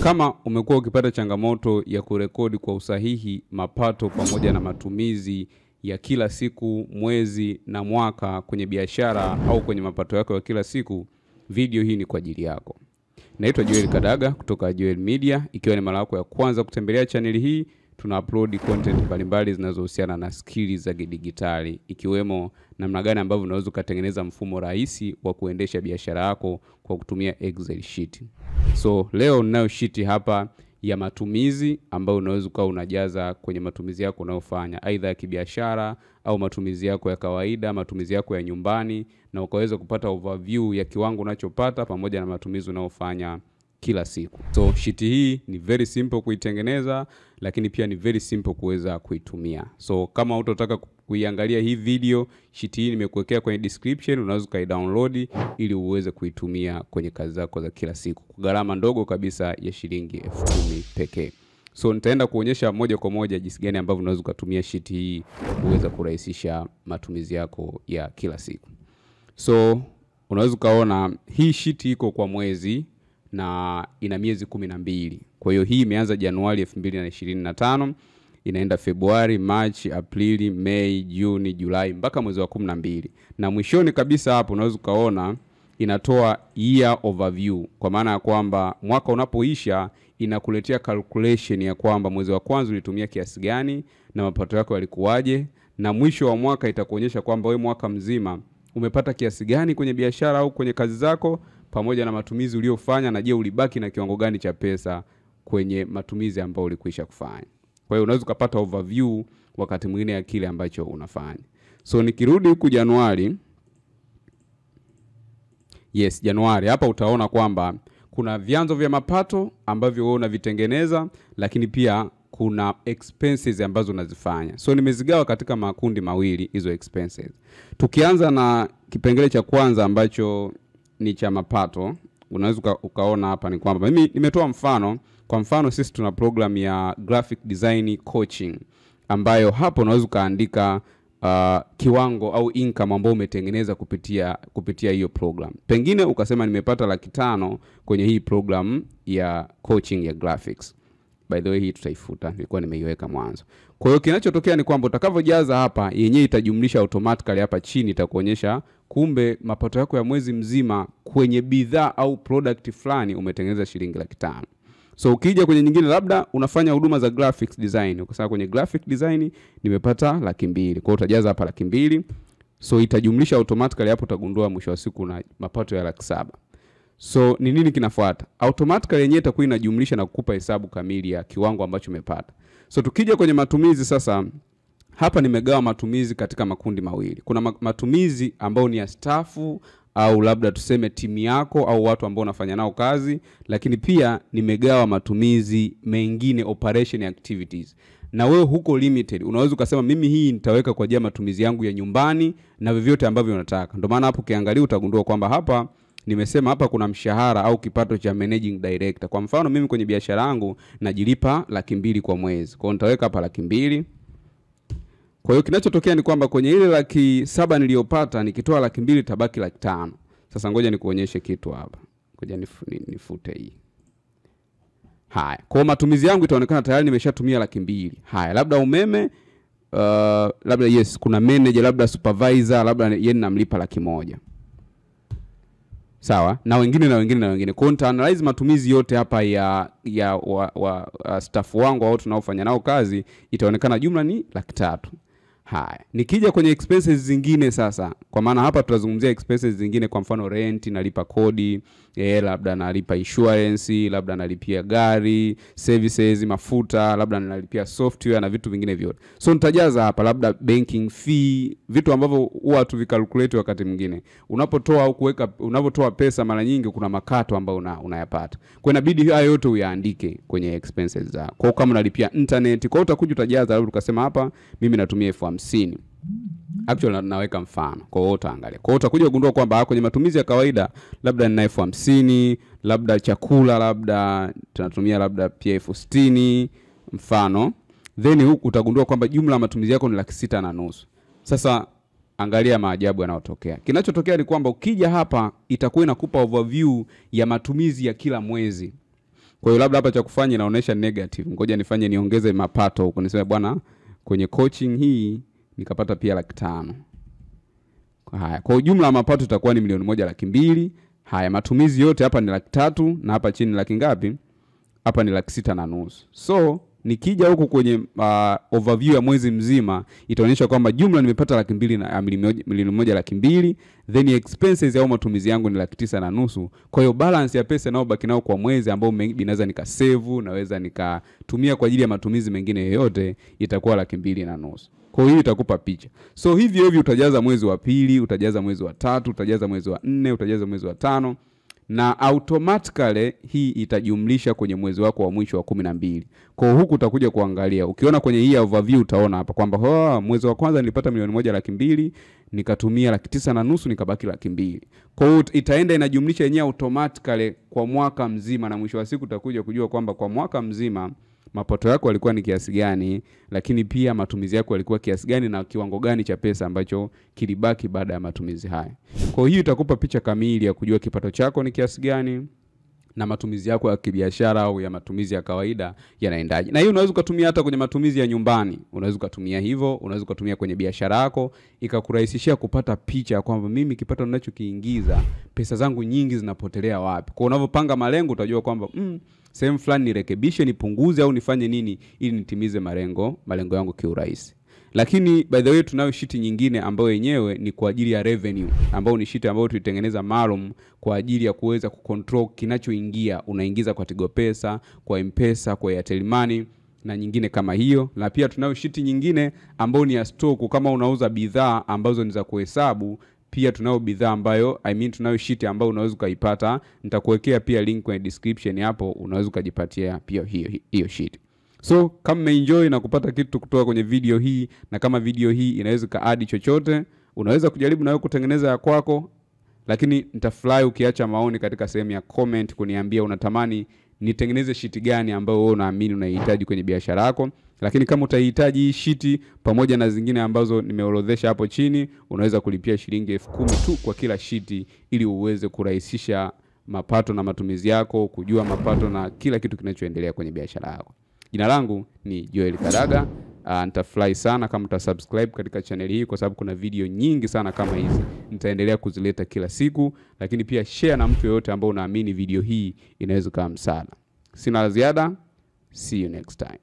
Kama umekuwa ukipata changamoto ya kurekodi kwa usahihi mapato pamoja na matumizi ya kila siku, mwezi na mwaka kwenye biashara au kwenye mapato yako ya kila siku, video hii ni kwa ajili yako. Naitwa Joel Kadaga kutoka Joel Media. Ikiwa ni mara yako ya kwanza kutembelea channel hii, tuna upload content mbalimbali zinazohusiana na skills za kidigitali, ikiwemo namna gani ambavyo unaweza kutengeneza mfumo rahisi wa kuendesha biashara yako kwa kutumia Excel sheet. So leo ninayo sheet hapa ya matumizi ambayo unaweza kuwa unajaza kwenye matumizi yako unayofanya, aidha ya kibiashara au matumizi yako ya kawaida, matumizi yako ya nyumbani, na ukaweza kupata overview ya kiwango unachopata pamoja na matumizi unayofanya kila siku. So sheet hii ni very simple kuitengeneza, lakini pia ni very simple kuweza kuitumia. So kama utataka kuiangalia hii video, sheet hii nimekuwekea kwenye description, unaweza kai-download ili uweze kuitumia kwenye kazi zako za kila siku kwa gharama ndogo kabisa ya shilingi 10,000 pekee. So nitaenda kuonyesha moja kwa moja jinsi gani ambavyo unaweza kutumia sheet hii kuweza kurahisisha matumizi yako ya kila siku. So unaweza kaona hii sheet iko kwa mwezi na ina miezi 12. Kwa hiyo hii imeanza Januari 2025, inaenda Februari, March, Aprili, Mei, Juni, Julai mpaka mwezi wa 12. Na mwishoni kabisa hapo unaweza kaona inatoa year overview, kwa maana ya kwamba mwaka unapoisha inakuletea calculation ya kwamba mwezi wa kwanza ulitumia kiasi gani na mapato yako yalikuwaje, na mwisho wa mwaka itakuonyesha kwamba wewe mwaka mzima umepata kiasi gani kwenye biashara au kwenye kazi zako pamoja na matumizi uliyofanya, na je ulibaki na kiwango gani cha pesa kwenye matumizi ambayo ulikwisha kufanya. Kwa hiyo unaweza kupata overview wakati mwingine ya kile ambacho unafanya. So nikirudi huku Januari, Januari hapa utaona kwamba kuna vyanzo vya mapato ambavyo wewe unavitengeneza, lakini pia kuna expenses ambazo unazifanya. So nimezigawa katika makundi mawili hizo expenses. Tukianza na kipengele cha kwanza ambacho ni cha mapato, unaweza ukaona hapa ni kwamba mimi nimetoa mfano. Kwa mfano sisi tuna program ya graphic design coaching ambayo hapo unaweza kaandika kiwango au income ambao umetengeneza kupitia hiyo program. Pengine ukasema nimepata 500,000 kwenye hii program ya coaching ya graphics. By the way hii tutaifuta, nilikuwa nimeiweka mwanzo. Kwa hiyo kinachotokea ni kwamba utakavyojaza hapa yenyewe itajumlisha automatically hapa chini, itakuonyesha kumbe mapato yako ya mwezi mzima kwenye bidhaa au product fulani umetengeneza shilingi 500,000. So ukija kwenye nyingine labda unafanya huduma za graphics design, ukasema kwenye graphic design nimepata 200,000. Kwa hiyo utajaza hapa 200,000. So itajumlisha automatically hapo, utagundua mwisho wa siku na mapato ya 700,000. So ni nini kinafuata? Automatically yenyewe itakuwa inajumlisha na kukupa hesabu kamili ya kiwango ambacho umepata. So tukija kwenye matumizi sasa, hapa nimegawa matumizi katika makundi mawili. Kuna matumizi ambao ni ya stafu au labda tuseme timu yako au watu ambao unafanya nao kazi, lakini pia nimegawa matumizi mengine, operation activities. Na wewe huko limited, unaweza ukasema mimi hii nitaweka kwa ajili ya matumizi yangu ya nyumbani na vyovyote ambavyo unataka. Ndio maana hapo ukiangalia utagundua kwamba hapa nimesema hapa kuna mshahara au kipato cha managing director. Kwa mfano mimi kwenye biashara yangu najilipa 200,000 kwa mwezi. Kwa hiyo nitaweka hapa 200,000. Kwa hiyo kinachotokea ni kwamba kwenye ile 700,000 niliyopata nikitoa 200,000 tabaki 500,000. Sasa ngoja nikuonyeshe kitu hapa. Ngoja nifute hii. Haya, kwa matumizi yangu itaonekana tayari nimeshatumia 200,000. Haya, labda umeme, labda kuna manager, labda supervisor, labda yeye namlipa 100,000. Sawa, na wengine. Kwa hiyo nita-analyze matumizi yote hapa ya staff wangu au tunaofanya nao kazi, itaonekana jumla ni 300,000. Haya, nikija kwenye expenses zingine sasa, kwa maana hapa tutazungumzia expenses zingine, kwa mfano rent, nalipa kodi, labda nalipa insurance, labda nalipia gari, services, mafuta, labda nalipia software na vitu vingine vyote. So nitajaza hapa labda banking fee, vitu ambavyo huwa tuvikalculate wakati mwingine. Unapotoa au unapotoa pesa mara nyingi kuna makato ambayo unayapata. Kwa inabidi hayo yote uyaandike kwenye expenses zako. Kwa kama unalipia internet, kwa utakuja utajaza labda ukasema hapa mimi natumia 50,000. Actually naweka mfano. Kwa hiyo utaangalia. Kwa hiyo utakuja kugundua kwamba kwenye matumizi ya kawaida labda nina 50,000, labda chakula labda tunatumia labda pia 60,000 mfano. Then huku utagundua kwamba jumla matumizi yako ni 650,000. Sasa angalia maajabu yanayotokea. Kinachotokea ni kwamba ukija hapa itakuwa inakupa overview ya matumizi ya kila mwezi. Kwa hiyo labda hapa cha kufanya inaonyesha negative. Ngoja nifanye niongeze mapato huko. Niseme bwana kwenye coaching hii nikapata pia 500,000. Haya, kwa ujumla mapato itakuwa ni 1,200,000. Haya, matumizi yote hapa ni 300,000 na hapa chini laki ngapi? Hapa ni 6,500,000. So nikija huku kwenye overview ya mwezi mzima itaonyesha kwamba jumla nimepata 1,200,000, then expenses au matumizi yangu ni 9,500,000. Kwa hiyo balance ya pesa inayobaki nao kwa mwezi ambao naweza nikasave, naweza nikatumia kwa ajili ya matumizi mengine yoyote itakuwa 2,500,000. Kwa hiyo itakupa picha. So hivyo utajaza mwezi wa pili, utajaza mwezi wa 3, utajaza mwezi wa 4, utajaza mwezi wa 5 na automatically hii itajumlisha kwenye mwezi wako wa mwisho wa 12. Kwa huku utakuja kuangalia. Ukiona kwenye hii overview utaona hapa kwamba mwezi wa kwanza nilipata 1,200,000, nikatumia 9,500,000, nikabaki 200,000. Kwa hiyo itaenda inajumlisha yenyewe automatically kwa mwaka mzima, na mwisho wa siku utakuja kujua kwamba kwa mwaka mzima mapato yako yalikuwa ni kiasi gani, lakini pia matumizi yako yalikuwa kiasi gani na kiwango gani cha pesa ambacho kilibaki baada ya matumizi haya. Kwa hiyo itakupa picha kamili ya kujua kipato chako ni kiasi gani na matumizi yako ya kibiashara au ya matumizi ya kawaida yanaendaje. Na hiyo unaweza kutumia hata kwenye matumizi ya nyumbani. Unaweza kutumia hivyo, unaweza kutumia kwenye biashara yako, ikakurahisishia kupata picha kwamba mimi kipato ninachokiingiza, pesa zangu nyingi zinapotelea wapi. Kwa unavyopanga malengo utajua kwamba sehemu fulani nirekebishe, nipunguze au nifanye nini ili nitimize malengo yangu kiurahisi. Lakini by the way tunayo sheet nyingine ambayo yenyewe ni kwa ajili ya revenue, ambayo ni sheet ambayo tulitengeneza maalum kwa ajili ya kuweza kucontrol kinachoingia. Unaingiza kwa Tigo Pesa, kwa M-Pesa, kwa Airtel Money na nyingine kama hiyo. Na pia tunayo sheet nyingine ambayo ni ya stock, kama unauza bidhaa ambazo ni za kuhesabu. Pia tunayo bidhaa ambayo tunayo sheet ambayo unaweza kuipata. Nitakuwekea pia link kwenye description hapo, unaweza kujipatia pia hiyo sheet. So kama umeenjoy na kupata kitu kutoka kwenye video hii, na kama video hii inaweza kaadi chochote, unaweza kujaribu na wewe kutengeneza ya kwako. Lakini nitafurahi ukiacha maoni katika sehemu ya comment kuniambia unatamani nitengeneze sheet gani ambayo wewe unaamini unahitaji kwenye biashara yako. Lakini kama utahitaji hii sheet pamoja na zingine ambazo nimeorodhesha hapo chini, unaweza kulipia shilingi 10,000 tu kwa kila sheet ili uweze kurahisisha mapato na matumizi yako, kujua mapato na kila kitu kinachoendelea kwenye biashara yako. Jina langu ni Joel Kadaga. Nitafurahi sana kama utasubscribe katika channel hii kwa sababu kuna video nyingi sana kama hizi. Nitaendelea kuzileta kila siku, lakini pia share na mtu yeyote ambaye unaamini video hii inaweza kuwa msaada. Sina la ziada. See you next time.